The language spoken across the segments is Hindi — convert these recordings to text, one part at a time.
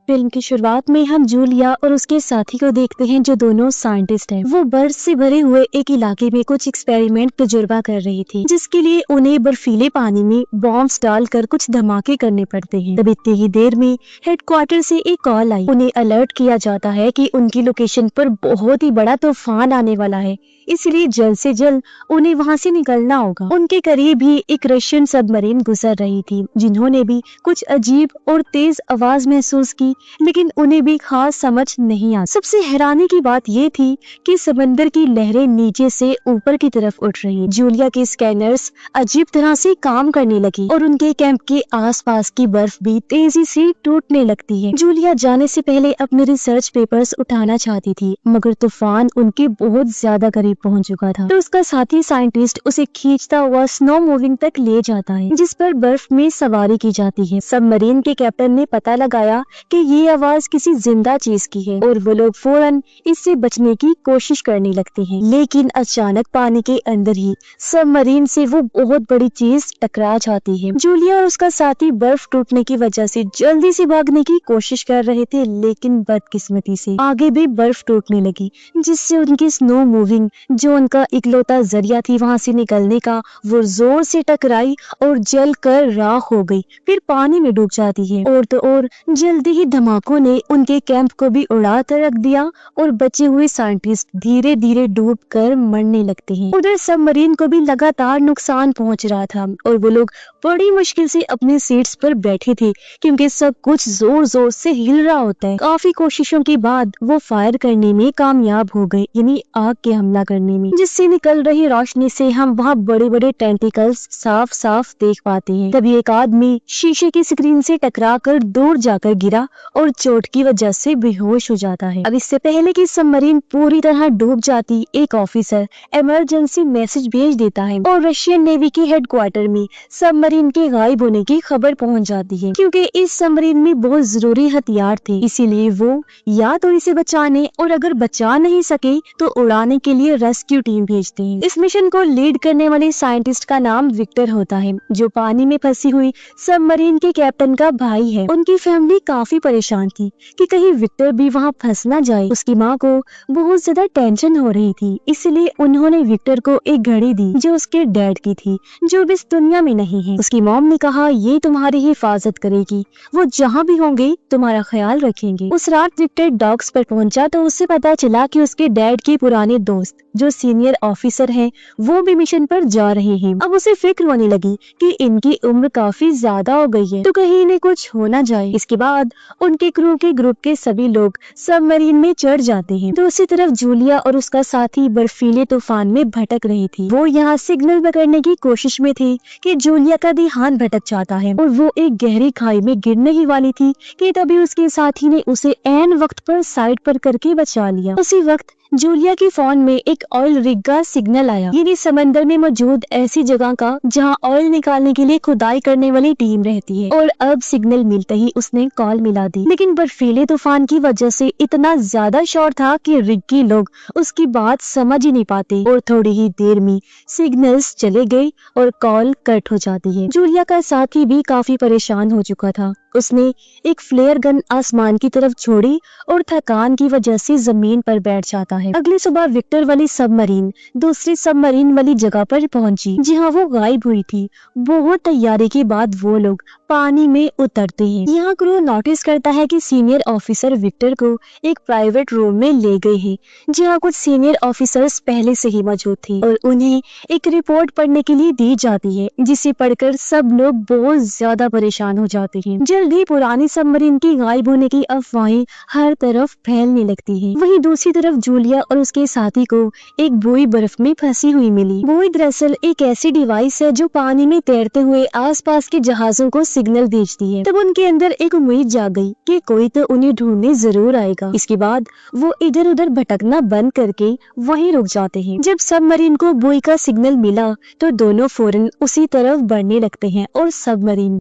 फिल्म की शुरुआत में हम जूलिया और उसके साथी को देखते हैं जो दोनों साइंटिस्ट हैं। वो बर्फ से भरे हुए एक इलाके में कुछ एक्सपेरिमेंट तजुर्बा कर रही थी, जिसके लिए उन्हें बर्फीले पानी में बॉम्ब्स डालकर कुछ धमाके करने पड़ते हैं। तब इतनी ही देर में हेडक्वार्टर से एक कॉल आई। उन्हें अलर्ट किया जाता है कि उनकी लोकेशन पर बहुत ही बड़ा तूफान आने वाला है, इसलिए जल्द से जल्द उन्हें वहाँ से निकलना होगा। उनके करीब ही एक रशियन सबमरीन गुजर रही थी, जिन्होंने भी कुछ अजीब और तेज आवाज महसूस की, लेकिन उन्हें भी खास समझ नहीं आ। सबसे हैरानी की बात ये थी कि समंदर की लहरें नीचे से ऊपर की तरफ उठ रही। जूलिया के स्कैनर्स अजीब तरह से काम करने लगी और उनके कैंप के आसपास की बर्फ भी तेजी से टूटने लगती है। जूलिया जाने से पहले अपने रिसर्च पेपर्स उठाना चाहती थी, मगर तूफान उनके बहुत ज्यादा करीब पहुंच चुका था। तो उसका साथी साइंटिस्ट उसे खींचता हुआ स्नो मूविंग तक ले जाता है, जिस पर बर्फ में सवारी की जाती है। सबमरीन के कैप्टन ने पता लगाया कि ये आवाज किसी जिंदा चीज की है और वो लोग फौरन इससे बचने की कोशिश करने लगते हैं। लेकिन अचानक पानी के अंदर ही सबमरीन से वो बहुत बड़ी चीज टकरा जाती है। जूलिया और उसका साथी बर्फ टूटने की वजह से जल्दी से भागने की कोशिश कर रहे थे, लेकिन बदकिस्मती से आगे भी बर्फ टूटने लगी, जिससे उनकी स्नो मूविंग, जो उनका इकलौता जरिया थी वहाँ से निकलने का, वो जोर से टकराई और जल कर राख हो गई, फिर पानी में डूब जाती है। और तो और जल्दी ही धमाकों ने उनके कैंप को भी उड़ा कर रख दिया और बचे हुए साइंटिस्ट धीरे धीरे डूब कर मरने लगते हैं। उधर सबमरीन को भी लगातार नुकसान पहुंच रहा था और वो लोग बड़ी मुश्किल से अपने सीट्स पर बैठे थे, क्योंकि सब कुछ जोर जोर से हिल रहा होता है। काफी कोशिशों के बाद वो फायर करने में कामयाब हो गए, यानी आग के हमला करने में, जिससे निकल रही रोशनी से हम वहाँ बड़े बड़े टेंटिकल्स साफ साफ देख पाते हैं। तभी एक आदमी शीशे की स्क्रीन से टकरा कर दूर जाकर गिरा और चोट की वजह से बेहोश हो जाता है। अब इससे पहले कि सबमरीन पूरी तरह डूब जाती, एक ऑफिसर इमरजेंसी मैसेज भेज देता है और रशियन नेवी के हेडक्वार्टर में सबमरीन के गायब होने की खबर पहुंच जाती है। क्योंकि इस सबमरीन में बहुत जरूरी हथियार थे, इसीलिए वो या तो इसे बचाने और अगर बचा नहीं सके तो उड़ाने के लिए रेस्क्यू टीम भेजते हैं। इस मिशन को लीड करने वाले साइंटिस्ट का नाम विक्टर होता है, जो पानी में फंसी हुई सबमरीन के कैप्टन का भाई है। उनकी फैमिली काफी परेशान थी कि कहीं विक्टर भी वहाँ फंस ना जाए। उसकी माँ को बहुत ज्यादा टेंशन हो रही थी, इसलिए उन्होंने विक्टर को एक घड़ी दी जो उसके डैड की थी, जो अब इस दुनिया में नहीं है। उसकी मॉम ने कहा, ये तुम्हारी हिफाजत करेगी, वो जहाँ भी होंगे तुम्हारा ख्याल रखेंगे। उस रात विक्टर डॉक्स पर पहुंचा तो उससे पता चला कि उसके डैड के पुराने दोस्त, जो सीनियर ऑफिसर हैं, वो भी मिशन पर जा रहे हैं। अब उसे फिक्र होने लगी कि इनकी उम्र काफी ज्यादा हो गई है, तो कहीं इन्हें कुछ हो ना जाए। इसके बाद उनके क्रू के ग्रुप के सभी लोग सबमरीन में चढ़ जाते हैं। दूसरी तरफ जूलिया और उसका साथी बर्फीले तूफान में भटक रही थी। वो यहाँ सिग्नल पकड़ने की कोशिश में थी कि जूलिया का ध्यान भटक जाता है और वो एक गहरी खाई में गिरने ही वाली थी कि तभी उसके साथी ने उसे ऐन वक्त पर साइड पर करके बचा लिया। उसी वक्त जूलिया के फोन में एक ऑयल रिग का सिग्नल आया, यानी समंदर में मौजूद ऐसी जगह का जहां ऑयल निकालने के लिए खुदाई करने वाली टीम रहती है। और अब सिग्नल मिलते ही उसने कॉल मिला दी, लेकिन बर्फीले तूफान की वजह से इतना ज्यादा शोर था कि रिग के लोग उसकी बात समझ ही नहीं पाते और थोड़ी ही देर में सिग्नल्स चले गए और कॉल कट हो जाती है। जूलिया का साथी भी काफी परेशान हो चुका था। उसने एक फ्लेयर गन आसमान की तरफ छोड़ी और थकान की वजह से जमीन पर बैठ जाता है। अगली सुबह विक्टर वाली सबमरीन दूसरी सबमरीन वाली जगह पर पहुंची, जहां वो गायब हुई थी। बहुत तैयारी के बाद वो लोग पानी में उतरते हैं। यहाँ क्रू नोटिस करता है कि सीनियर ऑफिसर विक्टर को एक प्राइवेट रूम में ले गए हैं, जहाँ कुछ सीनियर ऑफिसर्स पहले से ही मौजूद थे और उन्हें एक रिपोर्ट पढ़ने के लिए दी जाती है, जिसे पढ़कर सब लोग बहुत ज्यादा परेशान हो जाते हैं। जल्दी पुरानी सबमरीन की गायब होने की अफवाहें हर तरफ फैलने लगती हैं। वहीं दूसरी तरफ जूलिया और उसके साथी को एक बुई बर्फ में फंसी हुई मिली। बुई दरअसल एक ऐसी डिवाइस है जो पानी में तैरते हुए आसपास के जहाजों को सिग्नल भेजती है। तब उनके अंदर एक उम्मीद जाग गई कि कोई तो उन्हें ढूंढने जरूर आएगा। इसके बाद वो इधर उधर भटकना बंद करके वहीं रुक जाते हैं। जब सबमरीन को बुई का सिग्नल मिला तो दोनों फौरन उसी तरफ बढ़ने लगते हैं और सबमरीन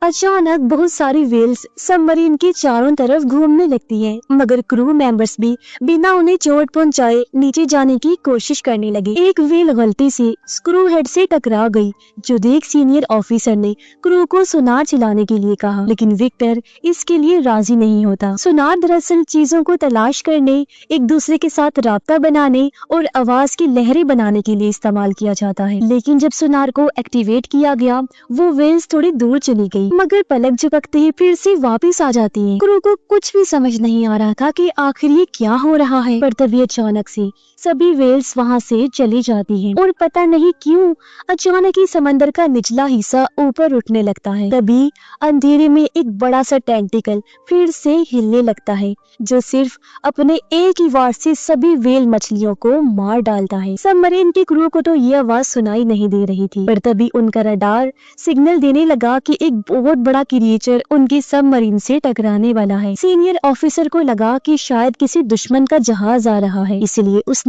अचानक बहुत सारी व्हेल्स सबमरीन के चारों तरफ घूमने लगती हैं, मगर क्रू मेंबर्स भी बिना उन्हें चोट पहुंचाए नीचे जाने की कोशिश करने लगे। एक व्हेल गलती से स्क्रू हेड से टकरा गई, जो देख सीनियर ऑफिसर ने क्रू को सोनार चलाने के लिए कहा, लेकिन विक्टर इसके लिए राजी नहीं होता। सोनार दरअसल चीजों को तलाश करने, एक दूसरे के साथ राब्ता बनाने और आवाज की लहरें बनाने के लिए इस्तेमाल किया जाता है। लेकिन जब सोनार को एक्टिवेट किया गया, वो व्हेल्स थोड़ी दूर चली गई, मगर पलक झपकते ही फिर से वापस आ जाती हैं। क्रू को कुछ भी समझ नहीं आ रहा था कि आखिर ये क्या हो रहा है, पर तभी अचानक से सभी व्हेल्स वहाँ से चली जाती हैं और पता नहीं क्यों अचानक ही समंदर का निचला हिस्सा ऊपर उठने लगता है। तभी अंधेरे में एक बड़ा सा टेंटिकल फिर से हिलने लगता है, जो सिर्फ अपने एक ही वार से सभी व्हेल मछलियों को मार डालता है। सबमरीन के क्रू को तो ये आवाज सुनाई नहीं दे रही थी, पर तभी उनका रडार सिग्नल देने लगा कि एक बहुत बड़ा क्रिएचर उनके सबमरीन से टकराने वाला है। सीनियर ऑफिसर को लगा कि शायद किसी दुश्मन का जहाज आ रहा है, इसलिए उसने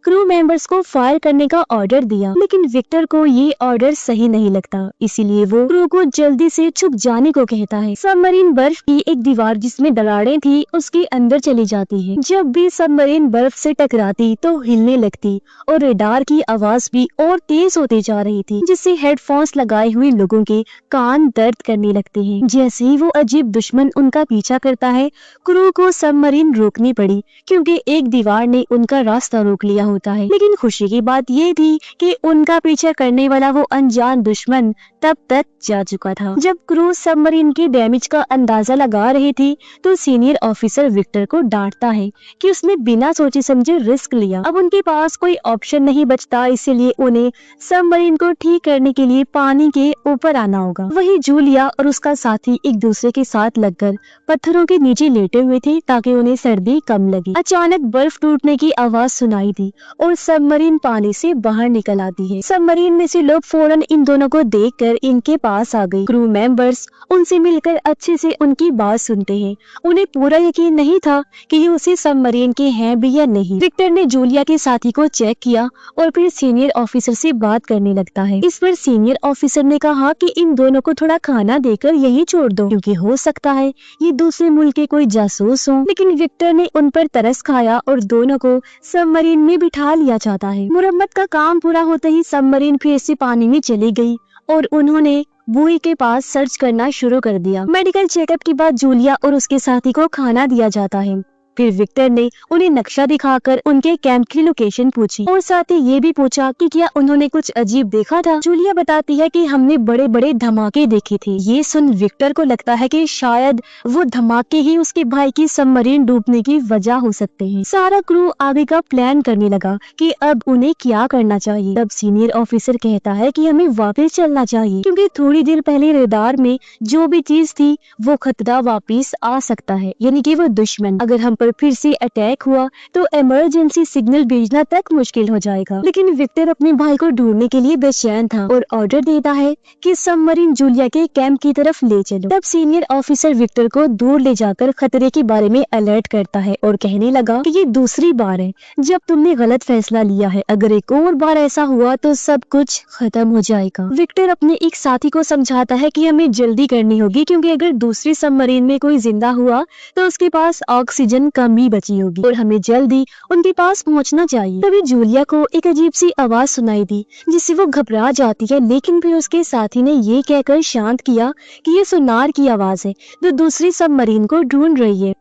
क्रू मेंबर्स को फायर करने का ऑर्डर दिया, लेकिन विक्टर को ये ऑर्डर सही नहीं लगता, इसीलिए वो क्रू को जल्दी से छुप जाने को कहता है। सबमरीन बर्फ की एक दीवार जिसमें दरारें थी उसके अंदर चली जाती है। जब भी सबमरीन बर्फ से टकराती तो हिलने लगती और रडार की आवाज भी और तेज होती जा रही थी, जिससे हेडफोन्स लगाए हुए लोगों के कान दर्द करने लगते हैं। जैसे ही वो अजीब दुश्मन उनका पीछा करता है, क्रू को सबमरीन रोकनी पड़ी, क्योंकि एक दीवार ने उनका रास्ता रोक लिया होता है। लेकिन खुशी की बात ये थी कि उनका पीछा करने वाला वो अनजान दुश्मन तब तक जा चुका था। जब क्रू सबमरीन के डैमेज का अंदाजा लगा रही थी, तो सीनियर ऑफिसर विक्टर को डांटता है कि उसने बिना सोचे समझे रिस्क लिया। अब उनके पास कोई ऑप्शन नहीं बचता, इसीलिए उन्हें सबमरीन को ठीक करने के लिए पानी के ऊपर आना होगा। वही जूलिया और उसका साथी एक दूसरे के साथ लगकर पत्थरों के नीचे लेटे हुए थे ताकि उन्हें सर्दी कम लगे। अचानक बर्फ टूटने की आवाज सुनाई दी और सबमरीन पानी से बाहर निकल आती है। सबमरीन में से लोग फौरन इन दोनों को देखकर इनके पास आ गए। क्रू मेंबर्स उनसे मिलकर अच्छे से उनकी बात सुनते हैं। उन्हें पूरा यकीन नहीं था कि ये उसी सबमरीन के हैं भी या नहीं। विक्टर ने जूलिया के साथी को चेक किया और फिर सीनियर ऑफिसर से बात करने लगता है। इस पर सीनियर ऑफिसर ने कहा कि इन दोनों को थोड़ा खाना देकर यहीं छोड़ दो, क्योंकि हो सकता है ये दूसरे मुल्क के कोई जासूस हो। लेकिन विक्टर ने उन पर तरस खाया और दोनों को सबमरीन में बिठा लिया जाता है। मुरम्मत का काम पूरा होते ही सबमरीन फिर से पानी में चली गई और उन्होंने बुई के पास सर्च करना शुरू कर दिया। मेडिकल चेकअप के बाद जूलिया और उसके साथी को खाना दिया जाता है। फिर विक्टर ने उन्हें नक्शा दिखाकर उनके कैंप की लोकेशन पूछी और साथ ही ये भी पूछा कि क्या उन्होंने कुछ अजीब देखा था। जूलिया बताती है कि हमने बड़े बड़े धमाके देखे थे। ये सुन विक्टर को लगता है कि शायद वो धमाके ही उसके भाई की सबमरीन डूबने की वजह हो सकते हैं। सारा क्रू आगे का प्लान करने लगा कि अब उन्हें क्या करना चाहिए। तब सीनियर ऑफिसर कहता है कि हमें वापस चलना चाहिए, क्योंकि थोड़ी देर पहले रडार में जो भी चीज थी वो खतरा वापस आ सकता है, यानी कि वो दुश्मन। अगर हम फिर से अटैक हुआ तो इमरजेंसी सिग्नल भेजना तक मुश्किल हो जाएगा। लेकिन विक्टर अपने भाई को ढूंढने के लिए बेचैन था और ऑर्डर देता है कि सबमरीन जूलिया के कैंप की तरफ ले चलो। तब सीनियर ऑफिसर विक्टर को दूर ले जाकर खतरे के बारे में अलर्ट करता है और कहने लगा कि ये दूसरी बार है जब तुमने गलत फैसला लिया है। अगर एक और बार ऐसा हुआ तो सब कुछ खत्म हो जाएगा। विक्टर अपने एक साथी को समझाता है कि हमें जल्दी करनी होगी, क्योंकि अगर दूसरी सबमरीन में कोई जिंदा हुआ तो उसके पास ऑक्सीजन कम ही बची होगी और हमें जल्दी उनके पास पहुंचना चाहिए। तभी जूलिया को एक अजीब सी आवाज सुनाई दी, जिससे वो घबरा जाती है, लेकिन फिर उसके साथी ने ये कहकर शांत किया कि ये सोनार की आवाज है जो दूसरी सबमरीन को ढूंढ रही है।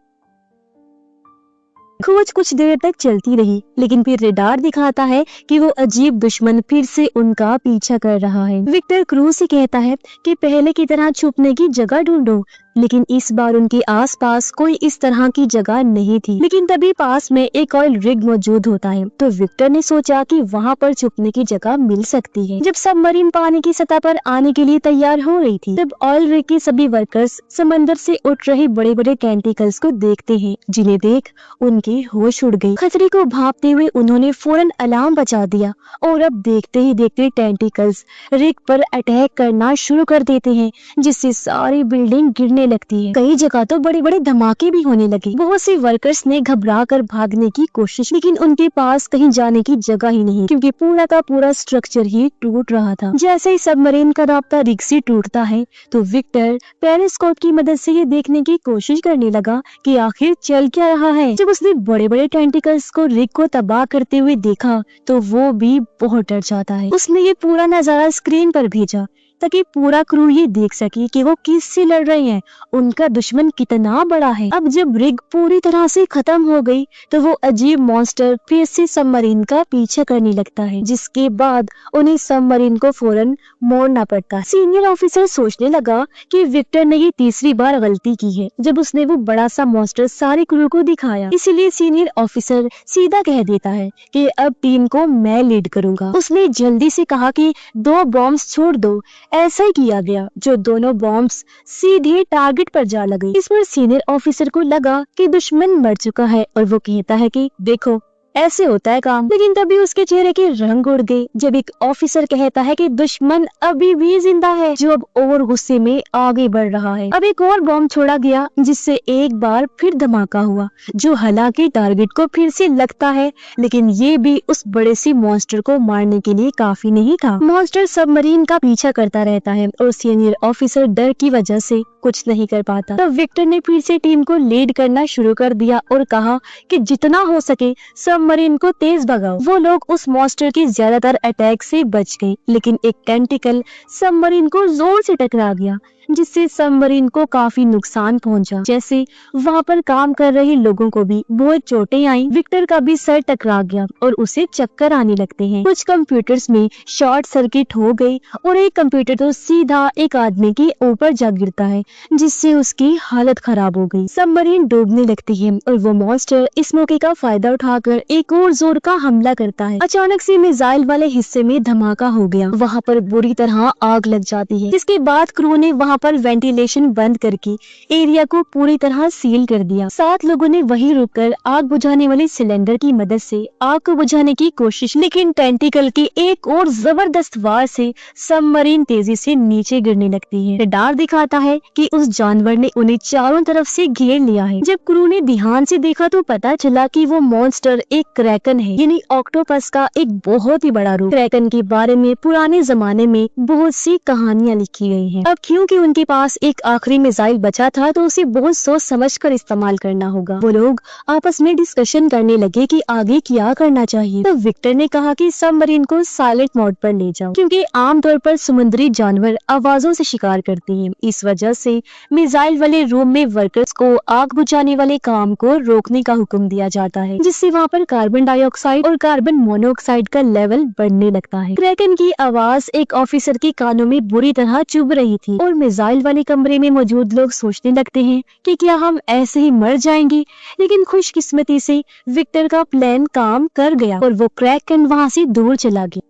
खोज कुछ देर तक चलती रही, लेकिन फिर रडार दिखाता है कि वो अजीब दुश्मन फिर से उनका पीछा कर रहा है। विक्टर क्रू से कहता है कि पहले की तरह छुपने की जगह ढूंढो, लेकिन इस बार उनके आसपास कोई इस तरह की जगह नहीं थी। लेकिन तभी पास में एक ऑयल रिग मौजूद होता है, तो विक्टर ने सोचा कि वहाँ पर छुपने की जगह मिल सकती है। जब सबमरीन पानी की सतह पर आने के लिए तैयार हो रही थी, तब ऑयल रिग के सभी वर्कर्स समंदर से उठ रहे बड़े बड़े टेंटिकल्स को देखते हैं, जिन्हें देख उनके होश उड़ गई। खतरे को भांपते हुए उन्होंने फौरन अलार्म बजा दिया और अब देखते ही देखते टेंटिकल्स रिग पर अटैक करना शुरू कर देते हैं, जिससे सारी बिल्डिंग गिरने होने लगती है। कई जगह तो बड़े बड़े धमाके भी होने लगे। बहुत से वर्कर्स ने घबरा कर भागने की कोशिश, लेकिन उनके पास कहीं जाने की जगह ही नहीं, क्योंकि पूरा का पूरा स्ट्रक्चर ही टूट रहा था। जैसे ही सबमरीन का रास्ता रिग से टूटता है तो विक्टर पेरिस्कोप की मदद से ये देखने की कोशिश करने लगा कि आखिर चल क्या रहा है। जब उसने बड़े बड़े टेंटिकल्स को रिग को तबाह करते हुए देखा तो वो भी बहुत डर जाता है। उसने ये पूरा नजारा स्क्रीन पर भेजा ताकि पूरा क्रू ये देख सके कि वो किससे लड़ रहे हैं, उनका दुश्मन कितना बड़ा है। अब जब रिग पूरी तरह से खत्म हो गई तो वो अजीब मॉन्स्टर फिर से सबमरीन का पीछा करने लगता है, जिसके बाद उन्हें सबमरीन को फौरन मोड़ना पड़ता है। सीनियर ऑफिसर सोचने लगा कि विक्टर ने ये तीसरी बार गलती की है जब उसने वो बड़ा सा मॉन्स्टर सारे क्रू को दिखाया। इसीलिए सीनियर ऑफिसर सीधा कह देता है कि अब टीम को मैं लीड करूंगा। उसने जल्दी से कहा कि 2 बॉम्ब्स छोड़ दो। ऐसा ही किया गया, जो दोनों बॉम्ब्स सीधे टारगेट पर जा लगे। इस पर सीनियर ऑफिसर को लगा कि दुश्मन मर चुका है और वो कहता है कि देखो ऐसे होता है काम। लेकिन तभी उसके चेहरे के रंग उड़ गए जब एक ऑफिसर कहता है कि दुश्मन अभी भी जिंदा है, जो अब और गुस्से में आगे बढ़ रहा है। अब एक और बॉम्ब छोड़ा गया जिससे एक बार फिर धमाका हुआ, जो हालांकि टारगेट को फिर से लगता है, लेकिन ये भी उस बड़े से मॉन्स्टर को मारने के लिए काफी नहीं था। मॉन्स्टर सबमरीन का पीछा करता रहता है और सीनियर ऑफिसर डर की वजह से कुछ नहीं कर पाता। तब विक्टर ने फिर से टीम को लीड करना शुरू कर दिया और कहा कि जितना हो सके सबमरीन को तेज भगाओ। वो लोग उस मॉन्स्टर के ज्यादातर अटैक से बच गए, लेकिन एक टेंटिकल सबमरीन को जोर से टकरा गया, जिससे सबमरीन को काफी नुकसान पहुंचा। जैसे वहां पर काम कर रहे लोगों को भी बहुत चोटें आई। विक्टर का भी सर टकरा गया और उसे चक्कर आने लगते हैं। कुछ कंप्यूटर्स में शॉर्ट सर्किट हो गई और एक कंप्यूटर तो सीधा एक आदमी के ऊपर जा गिरता है, जिससे उसकी हालत खराब हो गई। सबमरीन डूबने लगती है और वो मॉन्स्टर इस मौके का फायदा उठाकर एक और जोर का हमला करता है। अचानक से मिसाइल वाले हिस्से में धमाका हो गया। वहाँ पर बुरी तरह आग लग जाती है। इसके बाद क्रू ने वहाँ पर वेंटिलेशन बंद करके एरिया को पूरी तरह सील कर दिया। 7 लोगों ने वहीं रुककर आग बुझाने वाले सिलेंडर की मदद से आग को बुझाने की कोशिश, लेकिन टेंटिकल की एक और जबरदस्त वार से सबमरीन तेजी से नीचे गिरने लगती है। रडार दिखाता है कि उस जानवर ने उन्हें चारों तरफ से घेर लिया है। जब क्रू ने ध्यान से देखा तो पता चला कि वो मॉन्स्टर एक क्रैकन है, यानी ऑक्टोपस का एक बहुत ही बड़ा रूप। क्रैकन के बारे में पुराने जमाने में बहुत सी कहानियां लिखी गई हैं। अब क्योंकि उनके पास एक आखिरी मिसाइल बचा था तो उसे बहुत सोच समझ कर इस्तेमाल करना होगा। वो लोग आपस में डिस्कशन करने लगे कि आगे क्या करना चाहिए। तो विक्टर ने कहा कि सबमरीन को साइलेंट मोड पर ले जाओ, क्योंकि आमतौर पर समुद्री जानवर आवाजों से शिकार करते हैं। इस वजह से मिसाइल वाले रूम में वर्कर्स को आग बुझाने वाले काम को रोकने का हुक्म दिया जाता है, जिससे वहाँ पर कार्बन डाइऑक्साइड और कार्बन मोनोऑक्साइड का लेवल बढ़ने लगता है। क्रैकन की आवाज एक ऑफिसर के कानों में बुरी तरह चुभ रही थी और मिसाइल वाले कमरे में मौजूद लोग सोचने लगते हैं कि क्या हम ऐसे ही मर जाएंगे। लेकिन खुशकिस्मती से विक्टर का प्लान काम कर गया और वो क्रैकन वहाँ से दूर चला गया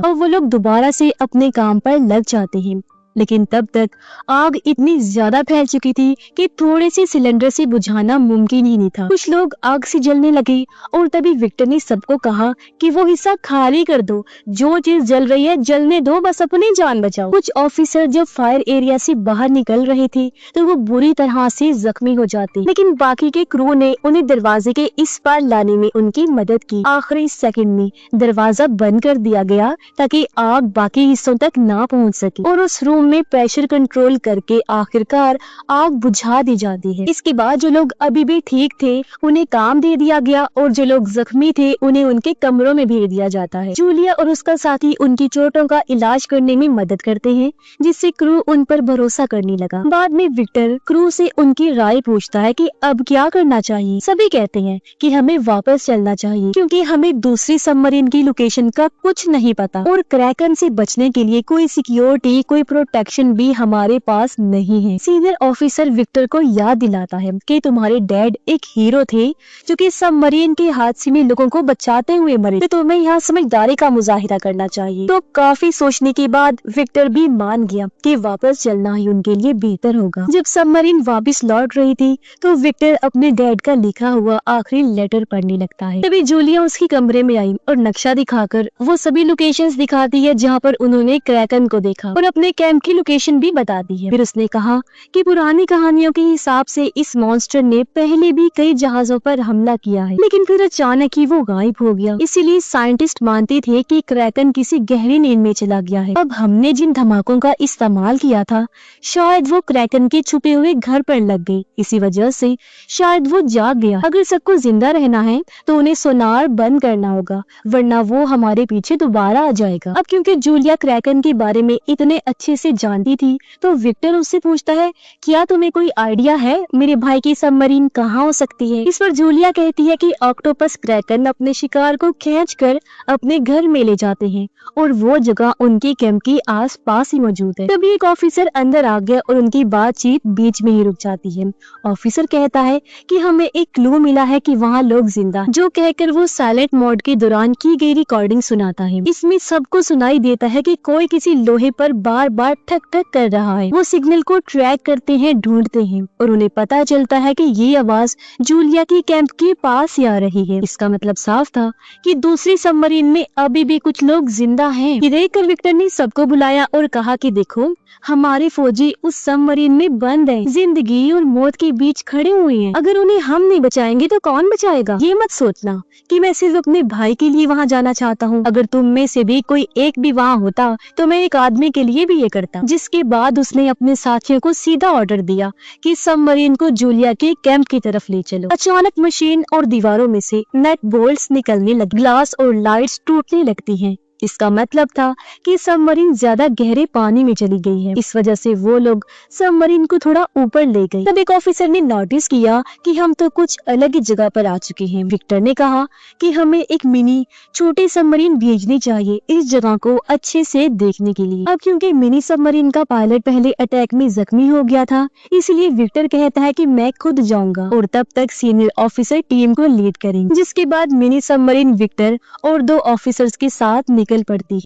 और वो लोग दोबारा से अपने काम पर लग जाते हैं। लेकिन तब तक आग इतनी ज्यादा फैल चुकी थी कि थोड़े से सिलेंडर से बुझाना मुमकिन ही नहीं था। कुछ लोग आग से जलने लगे और तभी विक्टर ने सबको कहा कि वो हिस्सा खाली कर दो, जो चीज जल रही है जलने दो, बस अपनी जान बचाओ। कुछ ऑफिसर जब फायर एरिया से बाहर निकल रहे थे तो वो बुरी तरह से जख्मी हो जाते, लेकिन बाकी के क्रू ने उन्हें दरवाजे के इस पार लाने में उनकी मदद की। आखिरी सेकंड में दरवाजा बंद कर दिया गया ताकि आग बाकी हिस्सों तक ना पहुंच सके और उस रूम में प्रेशर कंट्रोल करके आखिरकार आग बुझा दी जाती है। इसके बाद जो लोग अभी भी ठीक थे उन्हें काम दे दिया गया और जो लोग जख्मी थे उन्हें उनके कमरों में भेज दिया जाता है। जूलिया और उसका साथी उनकी चोटों का इलाज करने में मदद करते हैं, जिससे क्रू उन पर भरोसा करने लगा। बाद में विक्टर क्रू से उनकी राय पूछता है कि अब क्या करना चाहिए। सभी कहते हैं कि हमें वापस चलना चाहिए, क्योंकि हमें दूसरी सबमरीन की लोकेशन का कुछ नहीं पता और क्रैकन से बचने के लिए कोई सिक्योरिटी, कोई प्रोटेक्शन भी हमारे पास नहीं है। सीनियर ऑफिसर विक्टर को याद दिलाता है कि तुम्हारे डैड एक हीरो थे जो कि सबमरीन के हादसे में लोगों को बचाते हुए मरे, तो तुम्हें यहाँ समझदारी का मुजाहिरा करना चाहिए। तो काफी सोचने के बाद विक्टर भी मान गया कि वापस चलना ही उनके लिए बेहतर होगा। जब सबमरीन वापस लौट रही थी तो विक्टर अपने डैड का लिखा हुआ आखिरी लेटर पढ़ने लगता है। तभी जूलिया उसके कमरे में आई और नक्शा दिखाकर वो सभी लोकेशंस दिखाती है जहाँ पर उन्होंने क्रैकन को देखा और अपने कैंप की लोकेशन भी बता दी है। फिर उसने कहा कि पुरानी कहानियों के हिसाब से इस मॉन्स्टर ने पहले भी कई जहाजों पर हमला किया है, लेकिन फिर अचानक ही वो गायब हो गया। इसीलिए साइंटिस्ट मानते थे कि क्रैकन किसी गहरी नींद में चला गया है। अब हमने जिन धमाकों का इस्तेमाल किया था, शायद वो क्रैकन के छुपे हुए घर पर लग गई। इसी वजह से शायद वो जाग गया। अगर सबको जिंदा रहना है तो उन्हें सोनार बंद करना होगा, वरना वो हमारे पीछे दोबारा आ जाएगा। अब क्योंकि जूलिया क्रैकन के बारे में इतने अच्छे से जानती थी, तो विक्टर उससे पूछता है, क्या तुम्हें कोई आइडिया है मेरे भाई की सबमरीन कहाँ हो सकती है? इस पर जूलिया कहती है कि ऑक्टोपस क्रैकन अपने शिकार को खींचकर अपने घर में ले जाते हैं और वो जगह उनके कैंप के आस पास ही मौजूद है। तभी एक ऑफिसर अंदर आ गया और उनकी बातचीत बीच में ही रुक जाती है। ऑफिसर कहता है कि हमें एक क्लू मिला है कि वहाँ लोग जिंदा, जो कहकर वो साइलेंट मोड के दौरान की गई रिकॉर्डिंग सुनाता है। इसमें सबको सुनाई देता है कि कोई किसी लोहे पर बार बार ठक ठक कर रहा है। वो सिग्नल को ट्रैक करते हैं, ढूंढते हैं और उन्हें पता चलता है कि ये आवाज जूलिया की कैंप के पास ही आ रही है। इसका मतलब साफ था कि दूसरी सबमरीन में अभी भी कुछ लोग जिंदा हैं। ये देखकर विक्टर ने सबको बुलाया और कहा कि देखो, हमारे फौजी उस सबमरीन में बंद हैं, जिंदगी और मौत के बीच खड़े हुए हैं। अगर उन्हें हम नहीं बचाएंगे तो कौन बचाएगा? ये मत सोचना कि मैं सिर्फ अपने भाई के लिए वहाँ जाना चाहता हूँ। अगर तुम में से भी कोई एक भी वहाँ होता तो मैं एक आदमी के लिए भी ये करता। जिसके बाद उसने अपने साथियों को सीधा ऑर्डर दिया कि सबमरीन को जूलिया के कैंप की तरफ ले चलो। अचानक मशीन और दीवारों में से नट बोल्ट्स निकलने लगे, ग्लास और लाइट्स टूटने लगती हैं। इसका मतलब था कि सबमरीन ज्यादा गहरे पानी में चली गई है। इस वजह से वो लोग सबमरीन को थोड़ा ऊपर ले गए। तब एक ऑफिसर ने नोटिस किया कि हम तो कुछ अलग ही जगह पर आ चुके हैं। विक्टर ने कहा कि हमें एक मिनी छोटी सबमरीन भेजनी चाहिए इस जगह को अच्छे से देखने के लिए। अब क्योंकि मिनी सबमरीन का पायलट पहले अटैक में जख्मी हो गया था, इसलिए विक्टर कहता है कि मैं खुद जाऊंगा और तब तक सीनियर ऑफिसर टीम को लीड करेंगे। जिसके बाद मिनी सबमरीन विक्टर और 2 ऑफिसर्स के साथ निकल पड़ती।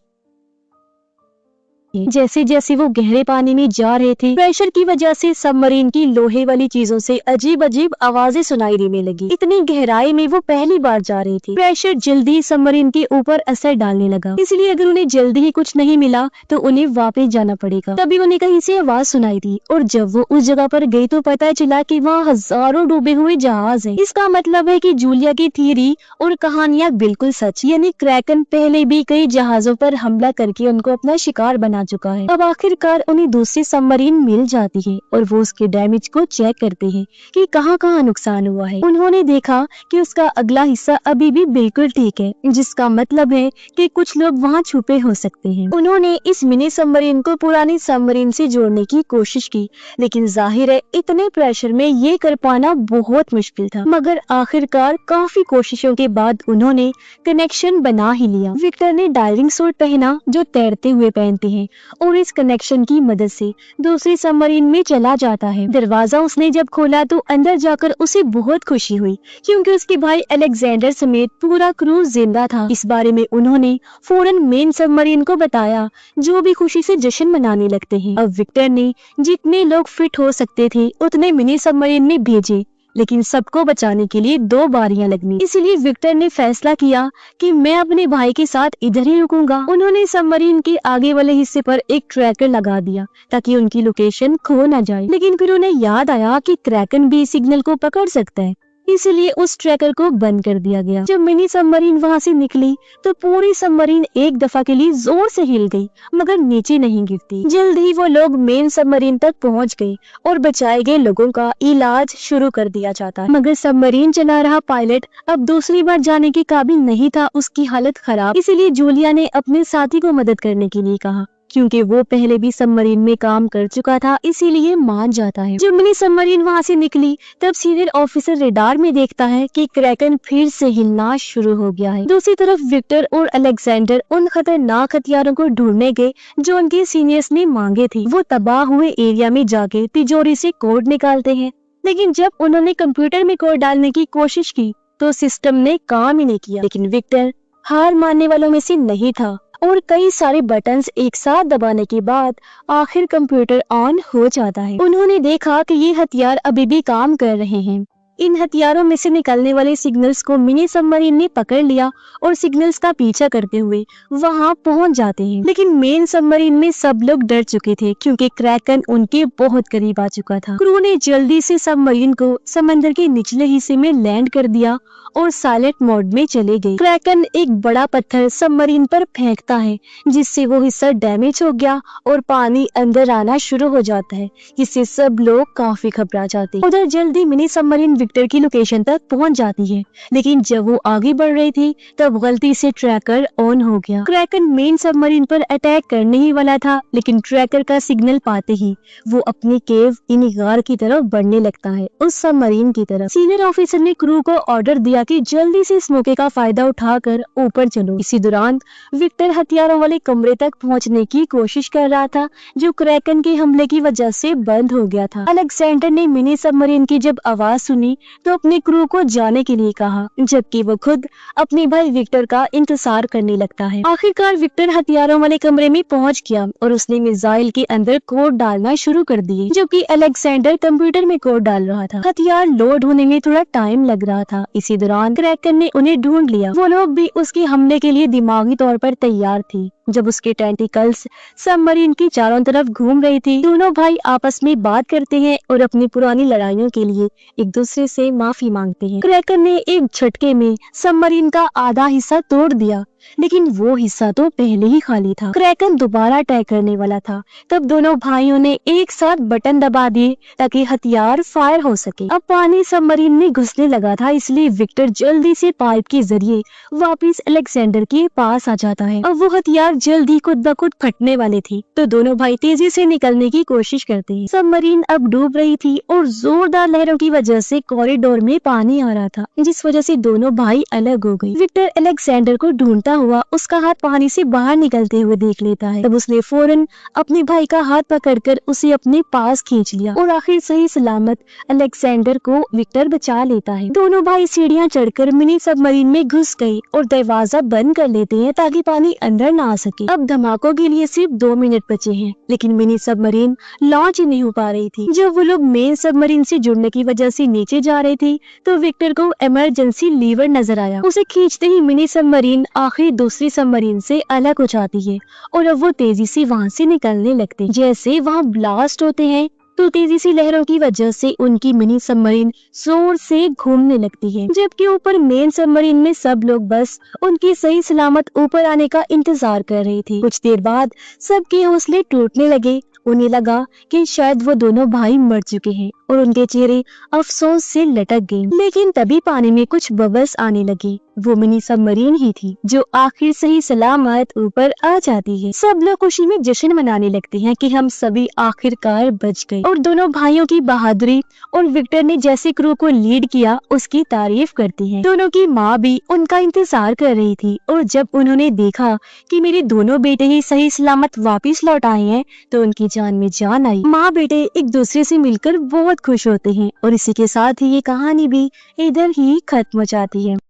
जैसे जैसे वो गहरे पानी में जा रहे थे, प्रेशर की वजह से सबमरीन की लोहे वाली चीजों से अजीब अजीब आवाजें सुनाई देने लगी। इतनी गहराई में वो पहली बार जा रहे थे। प्रेशर जल्दी सबमरीन के ऊपर असर डालने लगा, इसलिए अगर उन्हें जल्दी ही कुछ नहीं मिला तो उन्हें वापस जाना पड़ेगा। तभी उन्हें कहीं से आवाज सुनाई दी और जब वो उस जगह पर गई तो पता चला कि वहाँ हजारों डूबे हुए जहाज हैं। इसका मतलब है कि जूलिया की थ्योरी और कहानियां बिल्कुल सच, यानी क्रैकन पहले भी कई जहाजों पर हमला करके उनको अपना शिकार बना चुका है। अब आखिरकार उन्हें दूसरी सबमरीन मिल जाती है और वो उसके डैमेज को चेक करते हैं कि कहाँ-कहाँ नुकसान हुआ है। उन्होंने देखा कि उसका अगला हिस्सा अभी भी बिल्कुल ठीक है, जिसका मतलब है कि कुछ लोग वहाँ छुपे हो सकते हैं। उन्होंने इस मिनी सबमरीन को पुरानी सबमरीन से जोड़ने की कोशिश की, लेकिन जाहिर है इतने प्रेशर में ये कर पाना बहुत मुश्किल था। मगर आखिरकार काफी कोशिशों के बाद उन्होंने कनेक्शन बना ही लिया। विक्टर ने डाइविंग सूट पहना जो तैरते हुए पहनते हैं और इस कनेक्शन की मदद से दूसरी सबमरीन में चला जाता है। दरवाजा उसने जब खोला तो अंदर जाकर उसे बहुत खुशी हुई, क्योंकि उसके भाई अलेक्जेंडर समेत पूरा क्रू जिंदा था। इस बारे में उन्होंने फौरन मेन सबमरीन को बताया, जो भी खुशी से जश्न मनाने लगते हैं। अब विक्टर ने जितने लोग फिट हो सकते थे उतने मिनी सबमरीन में भेजे, लेकिन सबको बचाने के लिए 2 बारियां लगनी। इसलिए विक्टर ने फैसला किया कि मैं अपने भाई के साथ इधर ही रुकूंगा। उन्होंने सबमरीन के आगे वाले हिस्से पर एक ट्रैकर लगा दिया ताकि उनकी लोकेशन खो न जाए। लेकिन फिर उन्हें याद आया कि क्रैकन भी सिग्नल को पकड़ सकता है, इसलिए उस ट्रैकर को बंद कर दिया गया। जब मिनी सबमरीन वहाँ से निकली तो पूरी सबमरीन एक दफा के लिए जोर से हिल गई, मगर नीचे नहीं गिरती। जल्द ही वो लोग मेन सबमरीन तक पहुँच गए और बचाए गए लोगों का इलाज शुरू कर दिया जाता है। मगर सबमरीन चला रहा पायलट अब दूसरी बार जाने के काबिल नहीं था, उसकी हालत खराब। इसीलिए जूलिया ने अपने साथी को मदद करने के लिए कहा, क्योंकि वो पहले भी सबमरीन में काम कर चुका था, इसीलिए मान जाता है। जब मिनी सबमरीन वहाँ से निकली तब सीनियर ऑफिसर रेडार में देखता है कि क्रैकन फिर से हिलना शुरू हो गया है। दूसरी तरफ विक्टर और अलेक्जेंडर उन खतरनाक हथियारों को ढूंढने गए जो उनके सीनियर्स ने मांगे थे। वो तबाह हुए एरिया में जाके तिजोरी से कोड निकालते हैं, लेकिन जब उन्होंने कंप्यूटर में कोड डालने की कोशिश की तो सिस्टम ने काम ही नहीं किया। लेकिन विक्टर हार मानने वालों में से नहीं था और कई सारे बटन्स एक साथ दबाने के बाद आखिर कंप्यूटर ऑन हो जाता है। उन्होंने देखा कि ये हथियार अभी भी काम कर रहे हैं, इन हथियारों में से निकलने वाले सिग्नल्स को मिनी सबमरीन ने पकड़ लिया और सिग्नल्स का पीछा करते हुए वहां पहुंच जाते हैं। लेकिन मेन सबमरीन में सब लोग डर चुके थे क्योंकि क्रैकन उनके बहुत करीब आ चुका था। क्रू ने जल्दी से सबमरीन को समंदर के निचले हिस्से में लैंड कर दिया और साइलेंट मोड में चले गए। क्रैकन एक बड़ा पत्थर सबमरीन पर फेंकता है जिससे वो हिस्सा डैमेज हो गया और पानी अंदर आना शुरू हो जाता है, जिससे सब लोग काफी घबरा जाते हैं। उधर जल्दी मिनी सबमरीन विक्टर की लोकेशन तक पहुंच जाती है, लेकिन जब वो आगे बढ़ रही थी तब गलती से ट्रैकर ऑन हो गया। क्रैकन मेन सबमरीन पर अटैक करने ही वाला था, लेकिन ट्रैकर का सिग्नल पाते ही वो अपनी केव यानी गार की तरफ बढ़ने लगता है, उस सबमरीन की तरफ। सीनियर ऑफिसर ने क्रू को ऑर्डर दिया कि जल्दी से इस मौके का फायदा उठाकर ऊपर चलो। इसी दौरान विक्टर हथियारों वाले कमरे तक पहुंचने की कोशिश कर रहा था जो क्रैकन के हमले की वजह से बंद हो गया था। अलेक्जेंडर ने मिनी सबमरीन की जब आवाज सुनी तो अपने क्रू को जाने के लिए कहा, जबकि वो खुद अपने भाई विक्टर का इंतजार करने लगता है। आखिरकार विक्टर हथियारों वाले कमरे में पहुंच गया और उसने मिसाइल के अंदर कोड डालना शुरू कर दिए, जबकि अलेक्जेंडर कंप्यूटर में कोड डाल रहा था। हथियार लोड होने में थोड़ा टाइम लग रहा था। इसी दौरान क्रैकन ने उन्हें ढूंढ लिया। वो लोग भी उसके हमले के लिए दिमागी तौर पर तैयार थे। जब उसके टेंटिकल्स सबमरीन की चारों तरफ घूम रही थी, दोनों भाई आपस में बात करते हैं और अपनी पुरानी लड़ाइयों के लिए एक दूसरे से माफी मांगते हैं। क्रैकन ने एक झटके में सबमरीन का आधा हिस्सा तोड़ दिया, लेकिन वो हिस्सा तो पहले ही खाली था। क्रैकन दोबारा अटैक करने वाला था, तब दोनों भाइयों ने एक साथ बटन दबा दिए ताकि हथियार फायर हो सके। अब पानी सबमरीन में घुसने लगा था, इसलिए विक्टर जल्दी से पाइप के जरिए वापस अलेक्जेंडर के पास आ जाता है। अब वो हथियार जल्दी खुद ब खुद फटने वाले थे, तो दोनों भाई तेजी से निकलने की कोशिश करते हैं। सबमरीन अब डूब रही थी और जोरदार लहरों की वजह से कॉरिडोर में पानी आ रहा था, जिस वजह से दोनों भाई अलग हो गए। विक्टर अलेक्जेंडर को ढूंढता हुआ उसका हाथ पानी से बाहर निकलते हुए देख लेता है। तब उसने फौरन अपने भाई का हाथ पकड़कर उसे अपने पास खींच लिया और आखिर सही सलामत अलेक्जेंडर को विक्टर बचा लेता है। दोनों भाई सीढ़ियां चढ़कर मिनी सबमरीन में घुस गए और दरवाजा बंद कर लेते हैं ताकि पानी अंदर ना आ सके। अब धमाकों के लिए सिर्फ 2 मिनट बचे हैं, लेकिन मिनी सबमरीन लॉन्च ही नहीं हो पा रही थी। जब वो लोग मेन सबमरीन से जुड़ने की वजह से नीचे जा रहे थे तो विक्टर को इमरजेंसी लीवर नजर आया। उसे खींचते ही मिनी सबमरीन आखिरी दूसरी सबमरीन से अलग हो जाती है और अब वो तेजी से वहाँ से निकलने लगते हैं। जैसे वहाँ ब्लास्ट होते हैं तो तेजी सी लहरों की वजह से उनकी मिनी सबमरीन जोर से घूमने लगती है, जबकि ऊपर मेन सबमरीन में सब लोग बस उनकी सही सलामत ऊपर आने का इंतजार कर रही थी। कुछ देर बाद सबके हौसले टूटने लगे। उन्हें लगा कि शायद वो दोनों भाई मर चुके हैं और उनके चेहरे अफसोस से लटक गए। लेकिन तभी पानी में कुछ बबल्स आने लगे। वो मिनी सबमरीन ही थी जो आखिर सही सलामत ऊपर आ जाती है। सब लोग खुशी में जश्न मनाने लगते हैं कि हम सभी आखिरकार बच गए और दोनों भाइयों की बहादुरी और विक्टर ने जैसे क्रू को लीड किया उसकी तारीफ करती है। दोनों की माँ भी उनका इंतजार कर रही थी और जब उन्होंने देखा कि मेरे दोनों बेटे ही सही सलामत वापिस लौट आए हैं तो उनकी जान में जान आई। माँ बेटे एक दूसरे से मिलकर बहुत खुश होते हैं और इसी के साथ ही ये कहानी भी इधर ही खत्म हो जाती है।